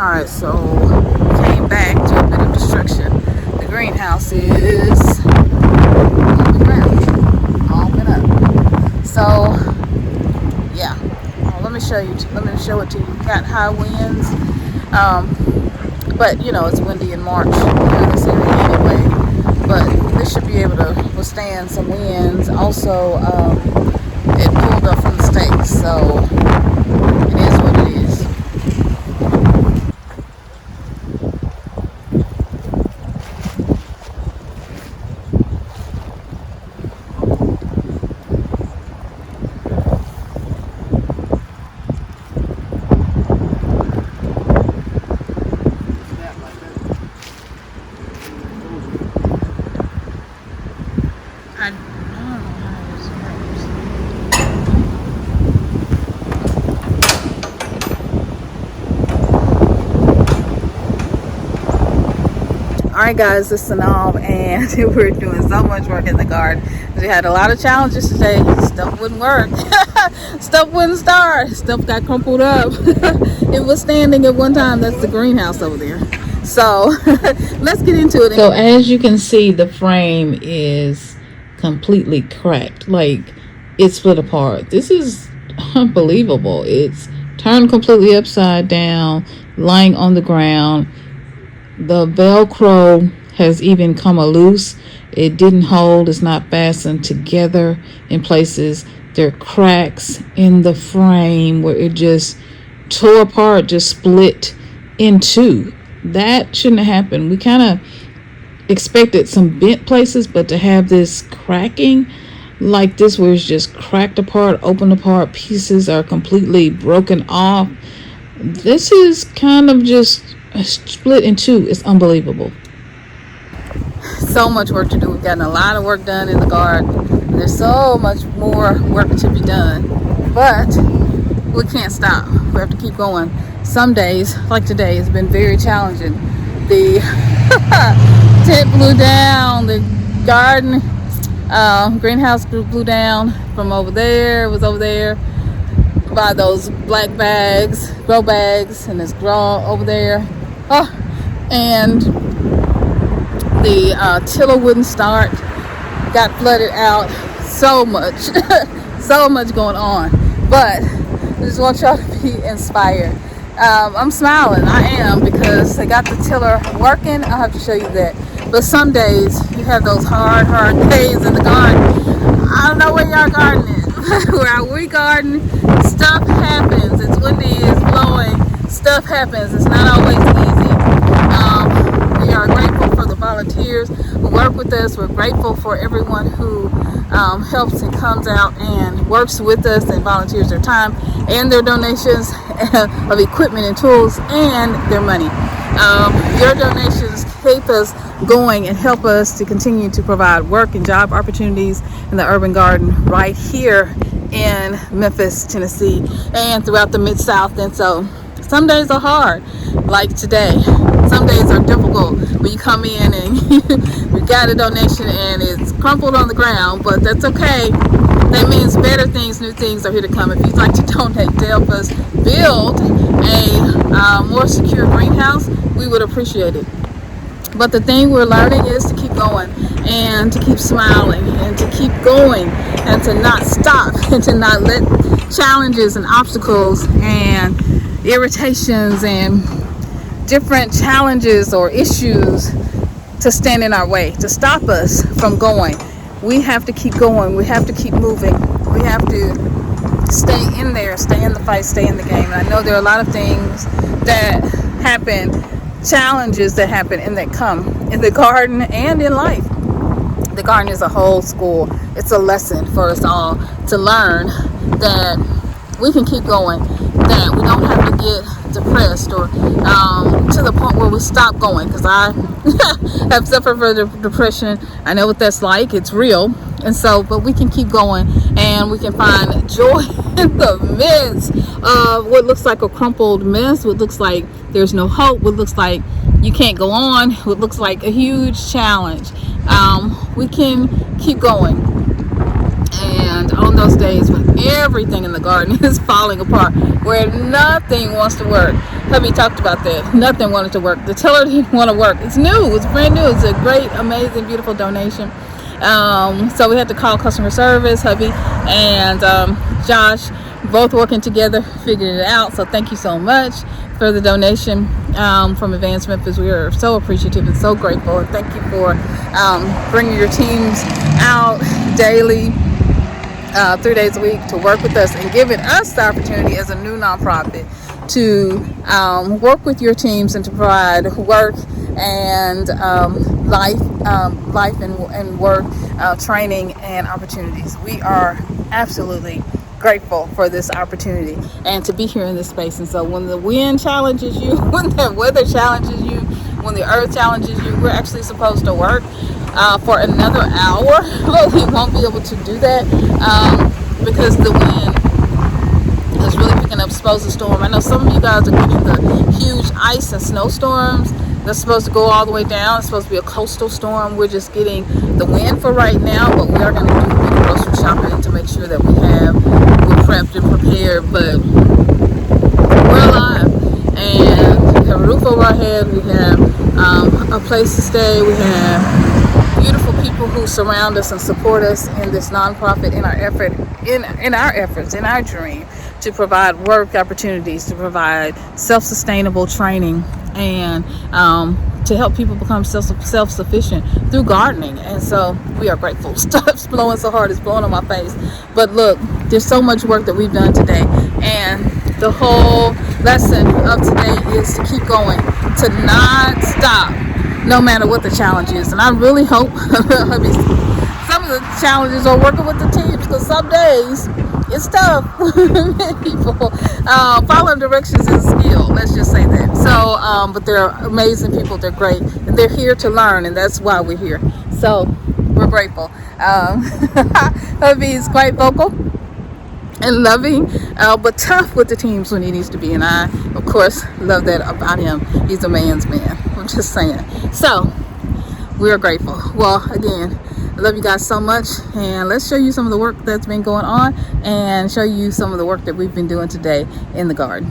Alright, so came back to a bit of destruction. The greenhouse is on the ground, all been up. So yeah, let me show it to you. Got high winds, but you know it's windy in March here in this area anyway. But this should be able to withstand some winds. Also, it pulled up from the stakes, so it is what it is. Alright guys, this is SYNOLVE, and we're doing so much work in the garden. We had a lot of challenges today. Stuff wouldn't work. Stuff wouldn't start. Stuff got crumpled up. It was standing at one time. That's the greenhouse over there. So let's get into it. So as you can see, the frame is completely cracked. Like, it's split apart. This is unbelievable. It's turned completely upside down, lying on the ground. The Velcro has even come loose. It didn't hold. It's not fastened together in places. There are cracks in the frame where it just tore apart, just split in two. That shouldn't have happened. We kind of expected some bent places, but to have this cracking like this where it's just cracked apart, opened apart, pieces are completely broken off. This is kind of just split in two. It's unbelievable. So much work to do. We've gotten a lot of work done in the garden. There's so much more work to be done, but we can't stop. We have to keep going. Some days, like today, has been very challenging. The tent blew down, the garden greenhouse blew down from over there. It was over there by those black bags, grow bags, and it's grown over there. And the tiller wouldn't start, got flooded out. So much so much going on, but I just want y'all to be inspired. I'm smiling, I am, because I got the tiller working. I'll have to show you that. But some days you have those hard days in the garden. I don't know where y'all garden is. Where we garden, stuff happens. It's windy, it's blowing, stuff happens. It's not always easy. We are grateful for the volunteers who work with us. We're grateful for everyone who helps and comes out and works with us and volunteers their time and their donations of equipment and tools and their money. Your donations keep us going and help us to continue to provide work and job opportunities in the urban garden right here in Memphis, Tennessee, and throughout the Mid-South. And so some days are hard, like today. Some days are difficult when you come in and you got a donation and it's crumpled on the ground, but that's okay. That means better things, new things are here to come. If you'd like to donate to help us build a more secure greenhouse, we would appreciate it. But the thing we're learning is to keep going and to keep smiling and to keep going and to not stop and to not let challenges and obstacles and irritations and different challenges or issues to stand in our way, to stop us from going. We have to keep going. We have to keep moving. We have to stay in there, stay in the fight, stay in the game. And I know there are a lot of things that happen, challenges that happen and that come in the garden and in life. The garden is a whole school. It's a lesson for us all to learn that we can keep going, that we don't have to get depressed or to the point where we stop going, because I have suffered from depression. I know what that's like. It's real. And so, but we can keep going and we can find joy in the midst of what looks like a crumpled mess, what looks like there's no hope, what looks like you can't go on, what looks like a huge challenge. We can keep going. And on those days when everything in the garden is falling apart, where nothing wants to work, hubby talked about that. Nothing wanted to work. The tiller didn't want to work. It's new. It's brand new. It's a great, amazing, beautiful donation. So we had to call customer service. Hubby and Josh both working together, figured it out. So thank you so much for the donation from Advanced Memphis. We are so appreciative and so grateful. And thank you for bringing your teams out daily, 3 days a week, to work with us and giving us the opportunity as a new nonprofit to work with your teams and to provide work and life and work training and opportunities. We are absolutely grateful for this opportunity and to be here in this space. And so when the wind challenges you, when the weather challenges you, when the earth challenges you, we're actually supposed to work for another hour, but we won't be able to do that because the wind is really picking up, supposed to storm. I know some of you guys are getting the huge ice and snowstorms that's supposed to go all the way down. It's supposed to be a coastal storm. We're just getting the wind for right now, but we are going to do big grocery shopping to make sure that we're prepped and prepared. But we're alive, and we have a roof over our head. We have a place to stay. We have beautiful people who surround us and support us in this nonprofit, in our efforts, in our dream to provide work opportunities, to provide self-sustainable training, and to help people become self-sufficient through gardening. And so we are grateful. Stuff's blowing so hard, it's blowing on my face. But look, there's so much work that we've done today, and the whole lesson of today is to keep going, to not stop, no matter what the challenge is. And I really hope some of the challenges are working with the teams, because some days it's tough. People following directions is a skill, let's just say that. So but they're amazing people, they're great, and they're here to learn, and that's why we're here. So we're grateful. Hubby is quite vocal and loving, but tough with the teams when he needs to be, and I of course love that about him. He's a man's man, I'm just saying. So we are grateful. Well, again, I love you guys so much, and let's show you some of the work that's been going on and show you some of the work that we've been doing today in the garden.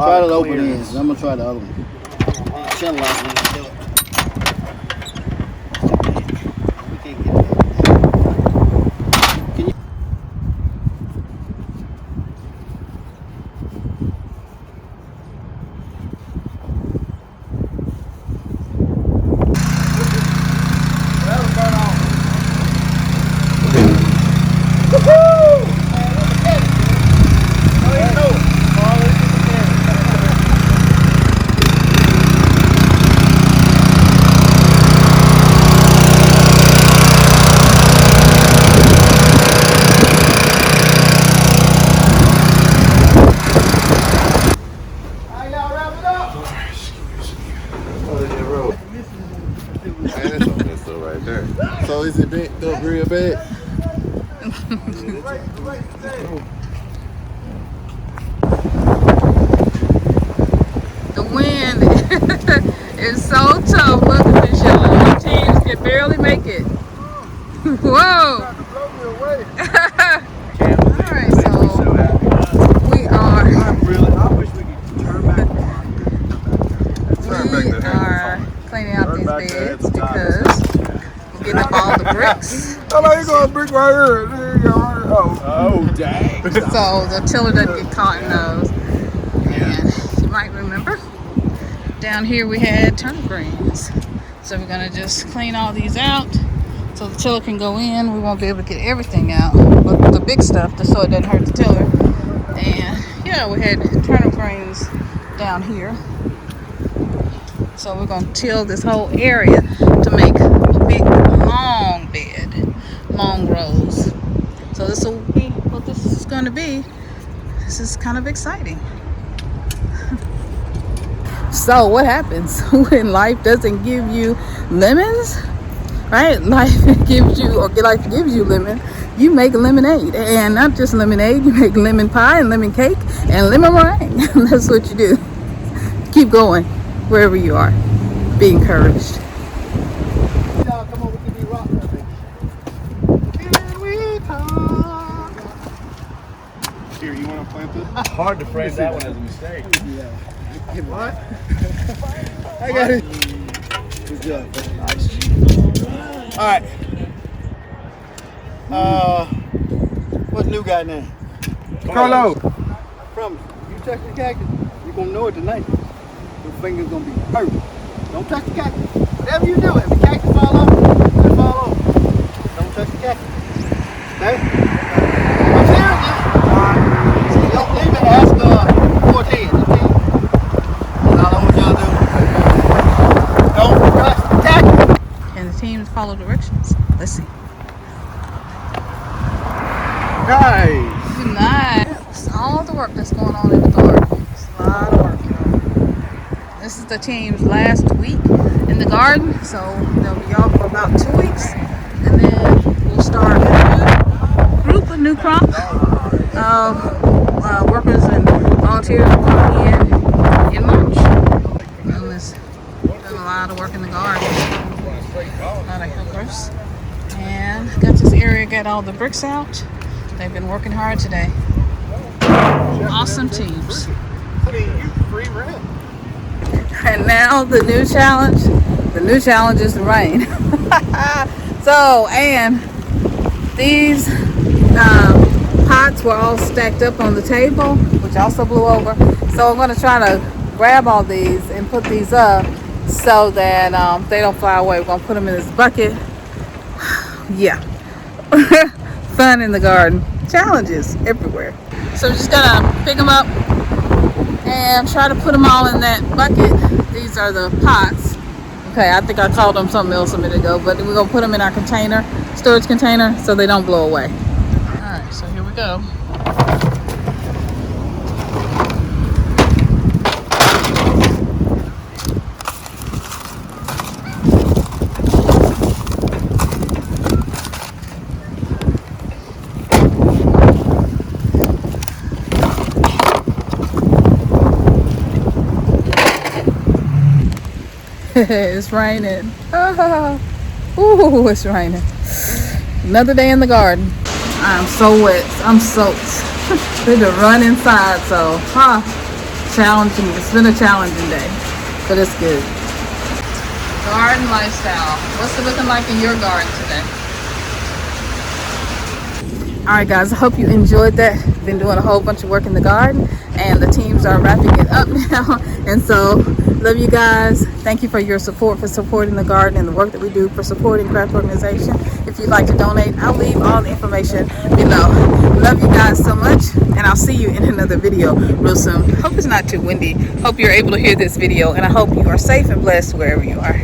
Try to open these. I'm gonna try the other one. Channel lock, we can do it. We can't get that. Can you? That'll burn off. Woohoo! Oh, you know it. So is it bent up real bad? The wind is so tough. Look at this, y'all. Our teams can barely make it. Whoa! Alright, so we are cleaning out these beds because we're getting up all the bricks. I know you're going to brick right here. There you go. Oh, dang. So the tiller doesn't get caught in those. And you might remember, down here we had turnip greens. So we're going to just clean all these out so the tiller can go in. We won't be able to get everything out, but the big stuff, just so it doesn't hurt the tiller. And yeah, we had turnip greens down here. So we're going to till this whole area to make a big long bed, long rows. So this will be what this is going to be. This is kind of exciting. So what happens when life doesn't give you lemons? right? Life gives you, or life gives you lemon. You make lemonade, and not just lemonade. You make lemon pie and lemon cake and lemon meringue. That's what you do. Keep going wherever you are. Be encouraged. Y'all come over to the rock, I think. Here we come. Here, you want to plant this? Hard to frame that one as a mistake. Yeah. What? I got it. Good job. Nice. All right. What's the new guy name? Carlo. I promise you touch the cactus, you're gonna know it tonight. Your finger's gonna be hurt. Don't touch the cactus. Whatever you do, if the cactus fall off, let it fall off. Don't touch the cactus. Okay? I'm serious now. So you don't believe it, ask 14. That's all I want y'all to do. Don't touch the cactus. And the teams follow directions. Let's see. Nice. Good night. It's all the work that's going on in the garden. It's a lot of work, y'all. This is the team's last week in the garden, so they'll be off for about 2 weeks, and then we'll start a new group, a new crop of workers and volunteers coming in March. And there's been a lot of work in the garden, a lot of helpers, and got this area, got all the bricks out. They've been working hard today. Awesome teams. Free rent. And now the new challenge. The new challenge is the rain. So, and these pots were all stacked up on the table, which also blew over. So I'm going to try to grab all these and put these up so that they don't fly away. We're going to put them in this bucket. Yeah. Fun in the garden. Challenges everywhere. So we're just gonna pick them up and try to put them all in that bucket. These are the pots. Okay, I think I called them something else a minute ago, but we're gonna put them in our container, storage container, so they don't blow away. All right, so here we go. It's raining. Ooh, it's raining. Another day in the garden. I'm so wet. I'm soaked. Need to run inside, so challenging. It's been a challenging day, but it's good. Garden lifestyle. What's it looking like in your garden today? All right, guys, I hope you enjoyed that. Been doing a whole bunch of work in the garden, and the teams are wrapping it up now. And so, love you guys. Thank you for your support, for supporting the garden and the work that we do for supporting Craft Organization. If you'd like to donate, I'll leave all the information below. Love you guys so much, and I'll see you in another video real soon. Hope it's not too windy. Hope you're able to hear this video, and I hope you are safe and blessed wherever you are.